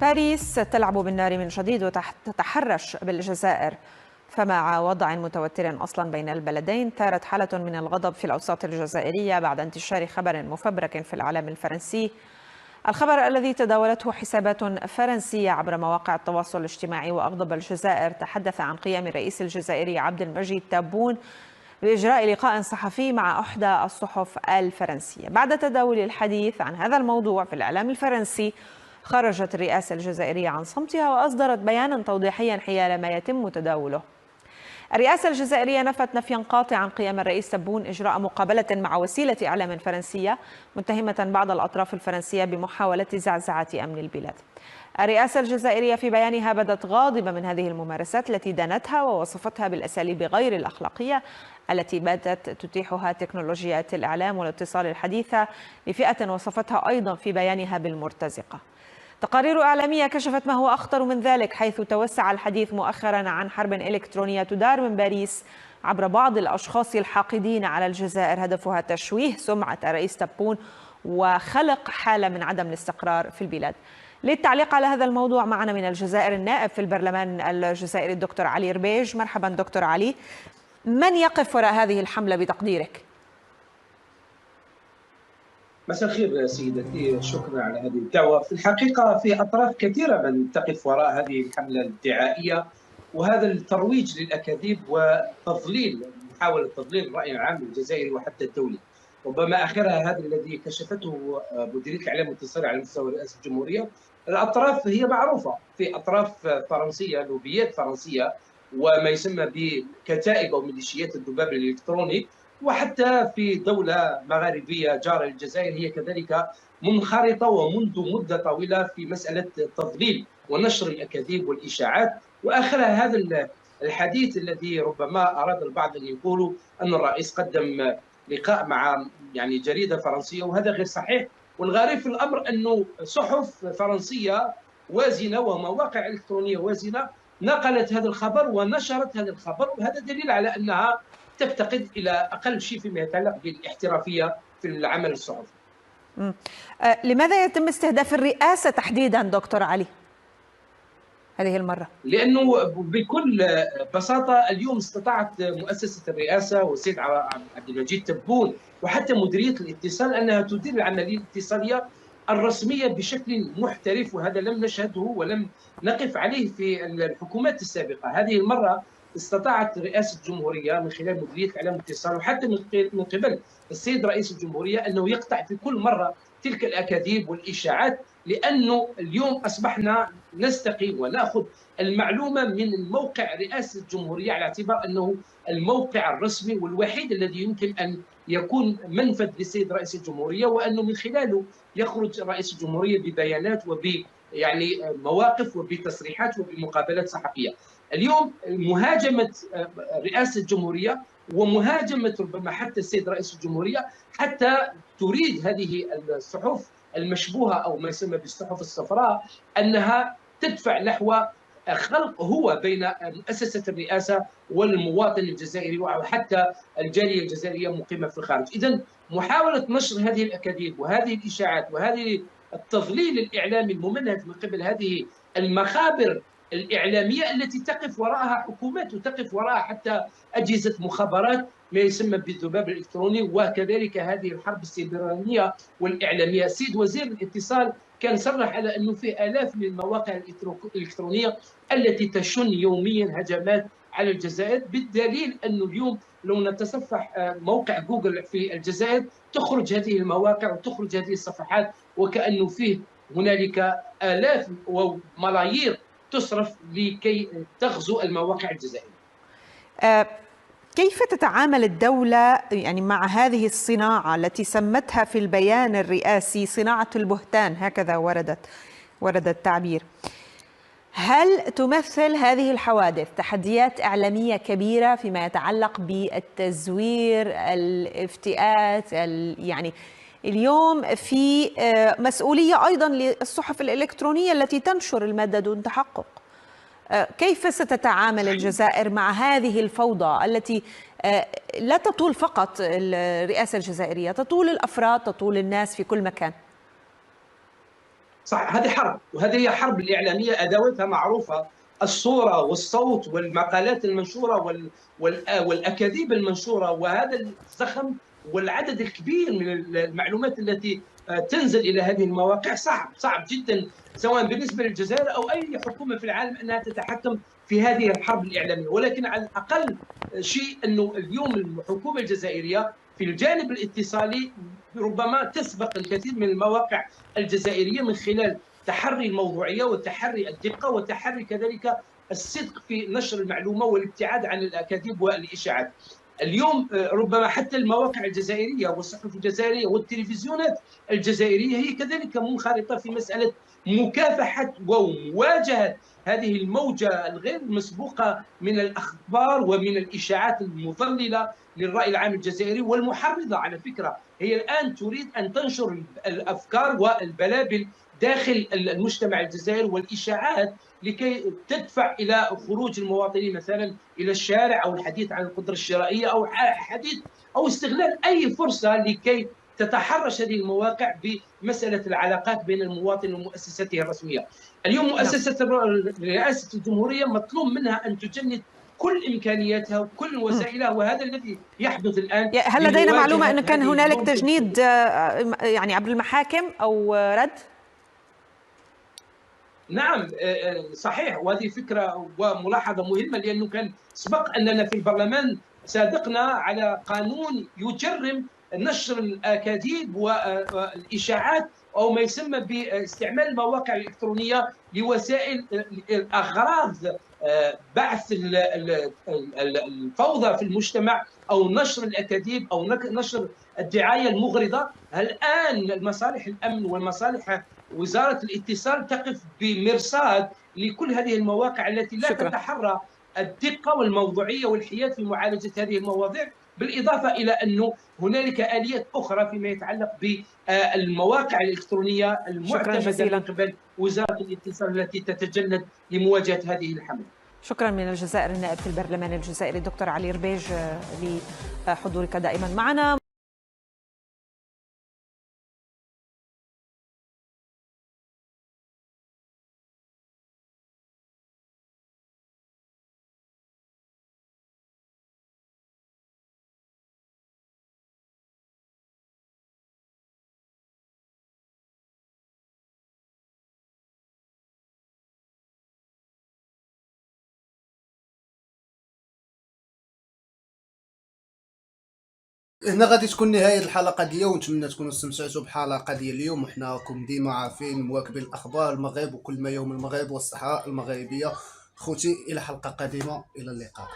باريس تلعب بالنار من جديد وتتحرش بالجزائر، فمع وضع متوتر أصلا بين البلدين ثارت حالة من الغضب في الأوساط الجزائرية بعد انتشار خبر مفبرك في الإعلام الفرنسي. الخبر الذي تداولته حسابات فرنسية عبر مواقع التواصل الاجتماعي وأغضب الجزائر تحدث عن قيام الرئيس الجزائري عبد المجيد تبون بإجراء لقاء صحفي مع إحدى الصحف الفرنسية. بعد تداول الحديث عن هذا الموضوع في الإعلام الفرنسي، خرجت الرئاسة الجزائرية عن صمتها وأصدرت بيانا توضيحيا حيال ما يتم تداوله. الرئاسة الجزائرية نفت نفيا قاطعا قيام الرئيس تبون إجراء مقابلة مع وسيلة إعلام فرنسية، متهمة بعض الأطراف الفرنسية بمحاولة زعزعة أمن البلاد. الرئاسة الجزائرية في بيانها بدت غاضبة من هذه الممارسات التي دانتها ووصفتها بالأساليب غير الأخلاقية التي باتت تتيحها تكنولوجيات الإعلام والاتصال الحديثة لفئة وصفتها أيضا في بيانها بالمرتزقة. تقارير إعلامية كشفت ما هو أخطر من ذلك، حيث توسع الحديث مؤخرا عن حرب إلكترونية تدار من باريس عبر بعض الأشخاص الحاقدين على الجزائر، هدفها تشويه سمعة الرئيس تبون وخلق حالة من عدم الاستقرار في البلاد. للتعليق على هذا الموضوع معنا من الجزائر النائب في البرلمان الجزائري الدكتور علي ربيج. مرحبا دكتور علي، من يقف وراء هذه الحملة بتقديرك؟ مساء الخير سيدتي، شكرا على هذه الدعوة. في الحقيقة في أطراف كثيرة من تقف وراء هذه الحملة الدعائية وهذا الترويج للأكاذيب وتضليل محاولة تضليل الرأي العام الجزائري وحتى الدولي. ربما آخرها هذا الذي كشفته مديرية الإعلام والاتصال على مستوى رئاسة الجمهورية. الأطراف هي معروفة، في أطراف فرنسية، لوبيات فرنسية وما يسمى بكتائب أو ميليشيات الذباب الإلكتروني، وحتى في دولة مغاربية جارة للجزائر هي كذلك منخرطة ومنذ مدة طويلة في مسألة تضليل ونشر الأكاذيب والإشاعات. وآخرها هذا الحديث الذي ربما أراد البعض أن يقولوا أن الرئيس قدم لقاء مع جريدة فرنسية، وهذا غير صحيح. والغريب في الأمر أنه صحف فرنسية وازنة ومواقع إلكترونية وازنة نقلت هذا الخبر ونشرت هذا الخبر، وهذا دليل على أنها تفتقد إلى أقل شيء فيما يتعلق بالاحترافية في العمل الصحفي. لماذا يتم استهداف الرئاسة تحديدا دكتور علي هذه المرة؟ لأنه بكل بساطة اليوم استطاعت مؤسسة الرئاسة والسيد عبد المجيد تبون وحتى مديرية الاتصال أنها تدير العملية الاتصالية الرسمية بشكل محترف، وهذا لم نشهده ولم نقف عليه في الحكومات السابقة. هذه المرة استطاعت رئاسة الجمهورية من خلال مديرية الإعلام والاتصال وحتى من قبل السيد رئيس الجمهورية أنه يقطع في كل مرة تلك الأكاذيب والإشاعات، لأنه اليوم أصبحنا نستقي ونأخذ المعلومة من الموقع رئاسة الجمهورية على اعتبار أنه الموقع الرسمي والوحيد الذي يمكن أن يكون منفذ للسيد رئيس الجمهورية، وأنه من خلاله يخرج رئيس الجمهورية ببيانات مواقف وبتصريحات وبمقابلات صحفية. اليوم مهاجمة رئاسة الجمهورية ومهاجمة ربما حتى السيد رئيس الجمهورية حتى تريد هذه الصحف المشبوهة أو ما يسمى بالصحف الصفراء أنها تدفع نحو خلق هو بين مؤسسة الرئاسة والمواطن الجزائري وحتى الجالية الجزائرية مقيمة في الخارج. إذن محاولة نشر هذه الأكاذيب وهذه الإشاعات وهذه التضليل الإعلامي الممنهج من قبل هذه المخابر الإعلامية التي تقف وراءها حكومات وتقف وراءها حتى أجهزة مخابرات ما يسمى بالذباب الإلكتروني، وكذلك هذه الحرب السيبرانية والإعلامية. السيد وزير الاتصال كان صرح على أنه في آلاف من المواقع الإلكترونية التي تشن يوميا هجمات على الجزائر، بالدليل أنه اليوم لو نتصفح موقع جوجل في الجزائر تخرج هذه المواقع وتخرج هذه الصفحات وكأنه فيه هنالك آلاف وملايير تصرف لكي تغزو المواقع الجزائرية. كيف تتعامل الدولة مع هذه الصناعة التي سمتها في البيان الرئاسي صناعة البهتان، هكذا ورد التعبير؟ هل تمثل هذه الحوادث تحديات إعلامية كبيرة فيما يتعلق بالتزوير، الافتئات؟ اليوم في مسؤولية أيضا للصحف الإلكترونية التي تنشر المادة دون تحقق. كيف ستتعامل الجزائر مع هذه الفوضى التي لا تطول فقط الرئاسة الجزائرية، تطول الأفراد، تطول الناس في كل مكان؟ صح، هذه حرب، وهذه هي حرب الإعلامية، أدواتها معروفة: الصورة والصوت والمقالات المنشورة والأكاذيب المنشورة، وهذا الزخم والعدد الكبير من المعلومات التي تنزل إلى هذه المواقع. صعب جدا سواء بالنسبة للجزائر أو أي حكومة في العالم أنها تتحكم في هذه الحرب الإعلامية. ولكن على الأقل شيء أنه اليوم الحكومة الجزائرية في الجانب الاتصالي ربما تسبق الكثير من المواقع الجزائرية من خلال تحري الموضوعية وتحري الدقة وتحري كذلك الصدق في نشر المعلومة والابتعاد عن الأكاذيب والإشاعات. اليوم ربما حتى المواقع الجزائرية والصحف الجزائرية والتلفزيونات الجزائرية هي كذلك منخرطة في مسألة مكافحة ومواجهة هذه الموجة الغير مسبوقة من الأخبار ومن الإشاعات المضللة للرأي العام الجزائري والمحرضة. على فكرة هي الآن تريد أن تنشر الأفكار والبلابل داخل المجتمع الجزائري والإشاعات لكي تدفع إلى خروج المواطنين مثلا إلى الشارع، أو الحديث عن القدرة الشرائية، أو حديث أو استغلال أي فرصة لكي تتحرش هذه المواقع بمسألة العلاقات بين المواطن ومؤسساته الرسمية. اليوم مؤسسة رئاسة الجمهورية مطلوب منها أن تجند كل إمكانياتها وكل وسائلها، وهذا الذي يحدث الآن. هل لدينا معلومة أن كان هنالك تجنيد يعني عبر المحاكم أو رد؟ نعم صحيح، وهذه فكرة وملاحظة مهمة، لأنه كان سبق أننا في البرلمان صادقنا على قانون يجرم نشر الأكاذيب والإشاعات أو ما يسمى باستعمال المواقع الإلكترونية لوسائل أغراض بعث الفوضى في المجتمع أو نشر الأكاذيب أو نشر الدعاية المغرضة. الآن مصالح الأمن والمصالح وزارة الاتصال تقف بمرصاد لكل هذه المواقع التي لا تتحرى الدقة والموضوعية والحياد في معالجة هذه المواضيع، بالإضافة إلى أنه هنالك آليات أخرى فيما يتعلق بالمواقع الإلكترونية المعتمدة من قبل وزارة الاتصال التي تتجند لمواجهة هذه الحملة. شكرا من الجزائر النائب في البرلمان الجزائري الدكتور علي ربيج لحضورك دائما معنا. هنا غادي تكون نهاية الحلقة ديال اليوم، نتمنى تكونوا استمتعتوا بالحلقة ديال اليوم، وحنا راكم ديما عارفين مواكبين الأخبار المغرب وكل ما يوم المغرب والصحراء المغربية. خوتي إلى حلقة قادمة، إلى اللقاء.